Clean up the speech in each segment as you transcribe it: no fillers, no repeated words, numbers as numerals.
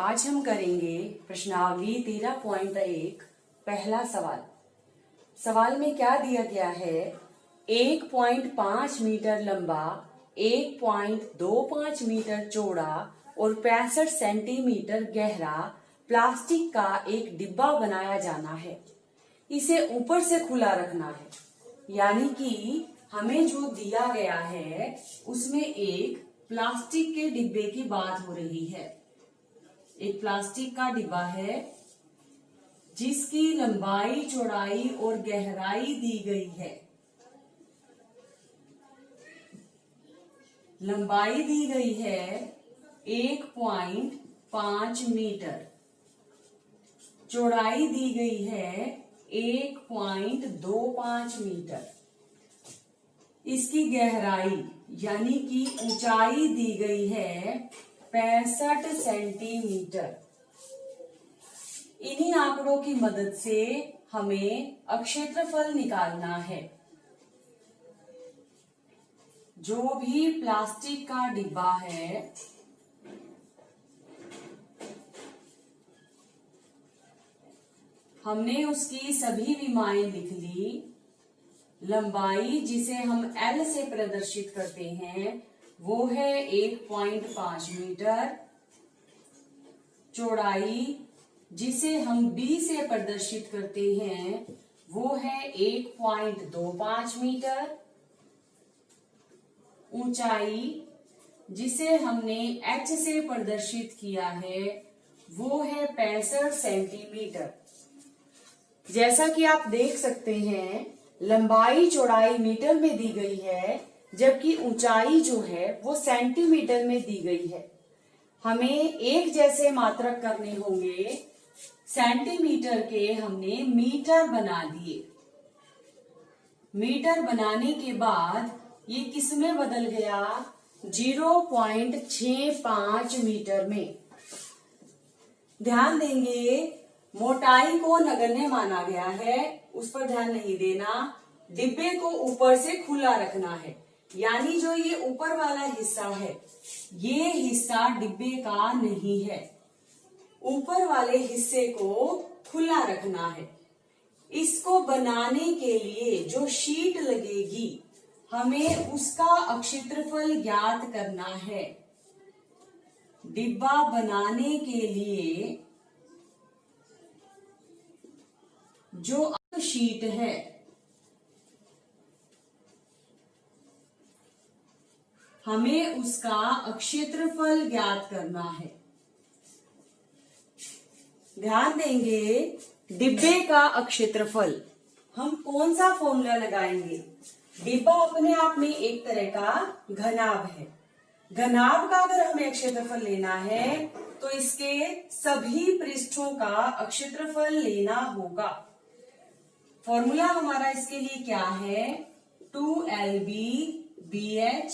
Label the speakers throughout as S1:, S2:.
S1: आज हम करेंगे प्रश्नावली 13.1 पहला सवाल। सवाल में क्या दिया गया है? 1.5 मीटर लंबा, 1.25 मीटर चौड़ा और 65 सेंटीमीटर गहरा प्लास्टिक का एक डिब्बा बनाया जाना है। इसे ऊपर से खुला रखना है, यानी कि हमें जो दिया गया है उसमें एक प्लास्टिक के डिब्बे की बात हो रही है। एक प्लास्टिक का डिब्बा है जिसकी लंबाई, चौड़ाई और गहराई दी गई है। लंबाई दी गई है 1.5 मीटर, चौड़ाई दी गई है 1.25 मीटर। इसकी गहराई यानी कि ऊंचाई दी गई है 65 सेंटीमीटर। इन्हीं आंकड़ों की मदद से हमें क्षेत्रफल निकालना है। जो भी प्लास्टिक का डिब्बा है हमने उसकी सभी विमाएं लिख ली। लंबाई जिसे हम L से प्रदर्शित करते हैं वो है 1.5 मीटर। चौड़ाई जिसे हम B से प्रदर्शित करते हैं वो है 1.25 मीटर। ऊंचाई जिसे हमने H से प्रदर्शित किया है वो है 65 सेंटीमीटर। जैसा कि आप देख सकते हैं, लंबाई चौड़ाई मीटर में दी गई है, जबकि ऊंचाई जो है वो सेंटीमीटर में दी गई है। हमें एक जैसे मात्रक करने होंगे। सेंटीमीटर के हमने मीटर बना दिए। मीटर बनाने के बाद ये किस में बदल गया? 0.65 मीटर में। ध्यान देंगे, मोटाई को नगण्य माना गया है, उस पर ध्यान नहीं देना। डिब्बे को ऊपर से खुला रखना है, यानी जो ये ऊपर वाला हिस्सा है ये हिस्सा डिब्बे का नहीं है। ऊपर वाले हिस्से को खुला रखना है। इसको बनाने के लिए जो शीट लगेगी हमें उसका क्षेत्रफल ज्ञात करना है। डिब्बा बनाने के लिए जो शीट है हमें उसका क्षेत्रफल ज्ञात करना है। ध्यान देंगे, डिब्बे का क्षेत्रफल हम कौन सा फॉर्मूला लगाएंगे? डिब्बा अपने आप में एक तरह का घनाभ है। घनाभ का अगर हमें क्षेत्रफल लेना है तो इसके सभी पृष्ठों का क्षेत्रफल लेना होगा। फॉर्मूला हमारा इसके लिए क्या है? 2LB BH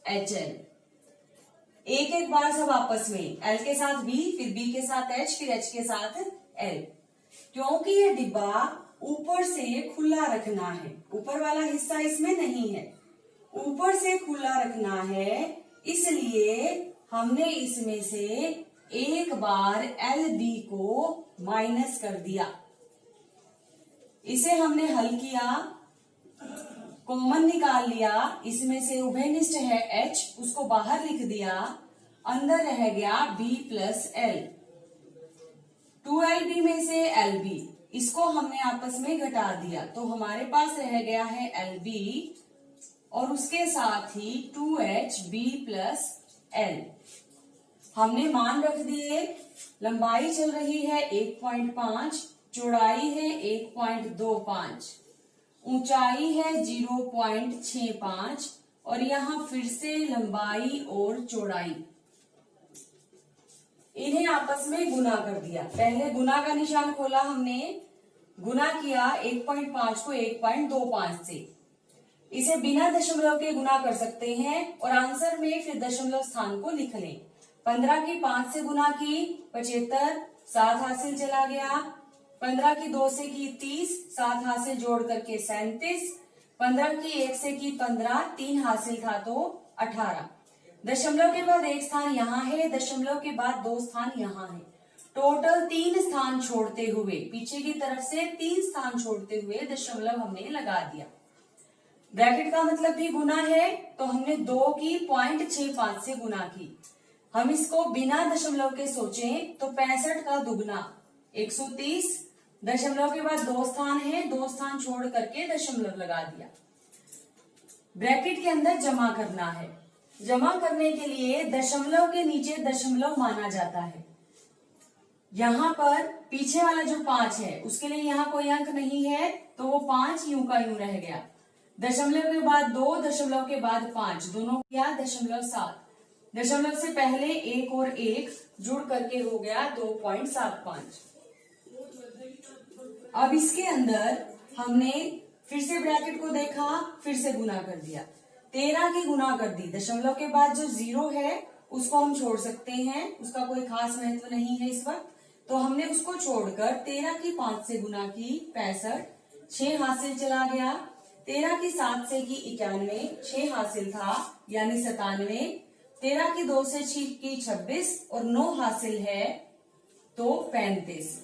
S1: HL। एक एक बार सब आपस में, L के साथ B, फिर B के साथ H, फिर H के साथ L। क्योंकि ये डिब्बा ऊपर से खुला रखना है, ऊपर वाला हिस्सा इसमें नहीं है, ऊपर से खुला रखना है, इसलिए हमने इसमें से एक बार LB को माइनस कर दिया। इसे हमने हल किया, कॉमन निकाल लिया। इसमें से उभयनिष्ठ है H, उसको बाहर लिख दिया, अंदर रह गया B प्लस L। 2LB में से LB, इसको हमने आपस में घटा दिया तो हमारे पास रह गया है LB और उसके साथ ही 2HB प्लस L। हमने मान रख दिए। लंबाई चल रही है 1.5, चौड़ाई है 1.25, ऊंचाई है 0.65 और यहाँ फिर से लंबाई और चौड़ाई। इन्हें आपस में गुना कर दिया। पहले गुना का निशान खोला, हमने गुना किया 1.5 को 1.25 से। इसे बिना दशमलव के गुना कर सकते हैं और आंसर में फिर दशमलव स्थान को लिख लें। 15 की 5 से गुना की 75, 7 हासिल चला गया। 15 की 2 से की 30, 7 हासिल जोड़ करके 37। 15 की 1 से की 15, 3 हासिल था तो 18। दशमलव के बाद एक स्थान यहाँ है, दशमलव के बाद 2 स्थान यहाँ है। टोटल 3 स्थान छोड़ते हुए, पीछे की तरफ से 3 स्थान छोड़ते हुए दशमलव हमने लगा दिया। ब्रैकेट का मतलब भी गुना है, तो हमने 2 की 0.65 से गुना की। हम इसको बिना दशमलव के सोचें तो 65 का दुगना 130, दशमलव के बाद 2 स्थान है, 2 स्थान छोड़ करके दशमलव लगा दिया। ब्रैकेट के अंदर जमा करना है। जमा करने के लिए दशमलव के नीचे दशमलव माना जाता है। यहाँ पर पीछे वाला जो 5 है उसके लिए यहाँ कोई अंक नहीं है, तो वो 5 यूं का यूं रह गया। दशमलव के बाद 2, दशमलव के बाद 5, दोनों किया 0.7। दशमलव से पहले 1 और 1 जुड़ करके हो गया 2.75। अब इसके अंदर हमने फिर से ब्रैकेट को देखा, फिर से गुना कर दिया। 13 की गुना कर दी। दशमलव के बाद जो 0 है उसको हम छोड़ सकते हैं, उसका कोई खास महत्व नहीं है इस वक्त, तो हमने उसको छोड़कर 13 की 5 से गुना की 65, 6 हासिल चला गया। 13 की 7 से की 91, 6 हासिल था यानी 97। 13 की 2 से की 26 और 9 हासिल है तो 35।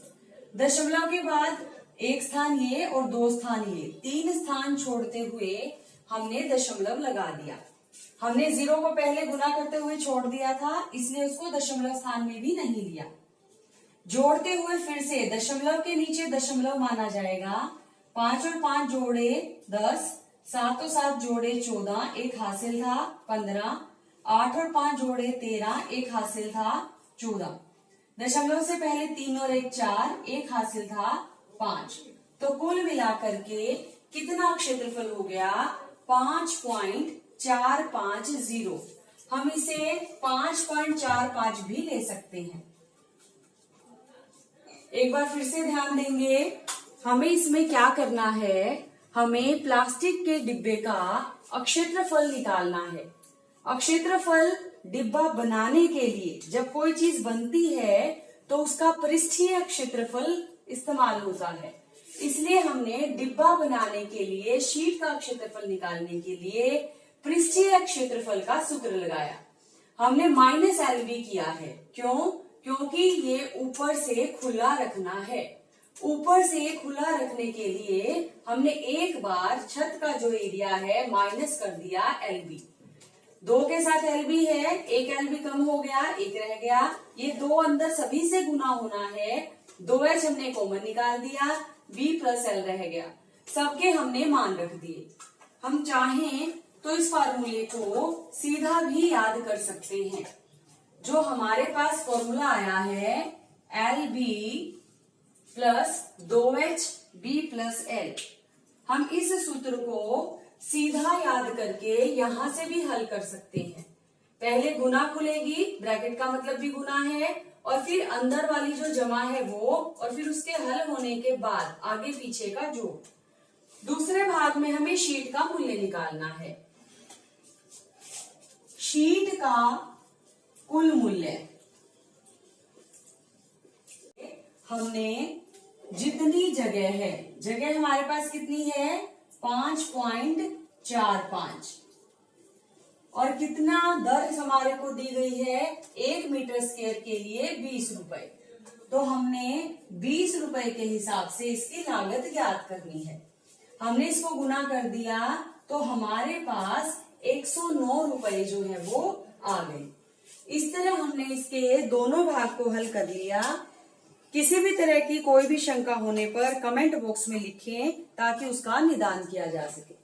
S1: दशमलव के बाद 1 स्थान ये और 2 स्थान ये, 3 स्थान छोड़ते हुए हमने दशमलव लगा दिया। हमने 0 को पहले गुना करते हुए छोड़ दिया था, इसलिए उसको दशमलव स्थान में भी नहीं लिया। जोड़ते हुए फिर से दशमलव के नीचे दशमलव माना जाएगा। 5 और 5 जोड़े 10, 7 और 7 जोड़े 14, 1 हासिल था 15। 8 और 5 जोड़े 13, 1 हासिल था 14। दशमलव से पहले 3 और 1 4, 1 हासिल था 5। तो कुल मिलाकर के कितना क्षेत्रफल हो गया? 5.450। हम इसे 5.45 भी ले सकते हैं। एक बार फिर से ध्यान देंगे, हमें इसमें क्या करना है, हमें प्लास्टिक के डिब्बे का अक्षेत्रफल निकालना है। अक्षेत्रफल डिब्बा बनाने के लिए जब कोई चीज बनती है तो उसका पृष्ठीय क्षेत्रफल इस्तेमाल होता है, इसलिए हमने डिब्बा बनाने के लिए शीट का क्षेत्रफल निकालने के लिए पृष्ठीय क्षेत्रफल का सूत्र लगाया। हमने -LB किया है। क्यों? क्योंकि ये ऊपर से खुला रखना है। ऊपर से खुला रखने के लिए हमने एक बार छत का जो एरिया है माइनस कर दिया LB। 2 के साथ LB है, 1 LB कम हो गया, 1 रह गया। ये 2 अंदर सभी से गुना होना है, 2H हमने कॉमन निकाल दिया, B + L रह गया। सबके हमने मान रख दिए। हम चाहें तो इस फार्मूले को सीधा भी याद कर सकते हैं। जो हमारे पास फॉर्मूला आया है LB + 2H B + L, हम इस सूत्र को सीधा याद करके यहां से भी हल कर सकते हैं। पहले गुना खुलेगी, ब्रैकेट का मतलब भी गुना है, और फिर अंदर वाली जो जमा है वो, और फिर उसके हल होने के बाद आगे पीछे का जोड़। दूसरे भाग में हमें शीट का मूल्य निकालना है। शीट का कुल मूल्य हमने जितनी जगह है, जगह हमारे पास कितनी है 5.45, और कितना दर हमारे को दी गई है 1 मीटर स्क्वायर के लिए 20 रुपए। तो हमने 20 रुपए के हिसाब से इसकी लागत ज्ञात करनी है। हमने इसको गुना कर दिया तो हमारे पास 109 रुपए जो है वो आ गए। इस तरह हमने इसके दोनों भाग को हल कर लिया। किसी भी तरह की कोई भी शंका होने पर कमेंट बॉक्स में लिखें ताकि उसका निदान किया जा सके।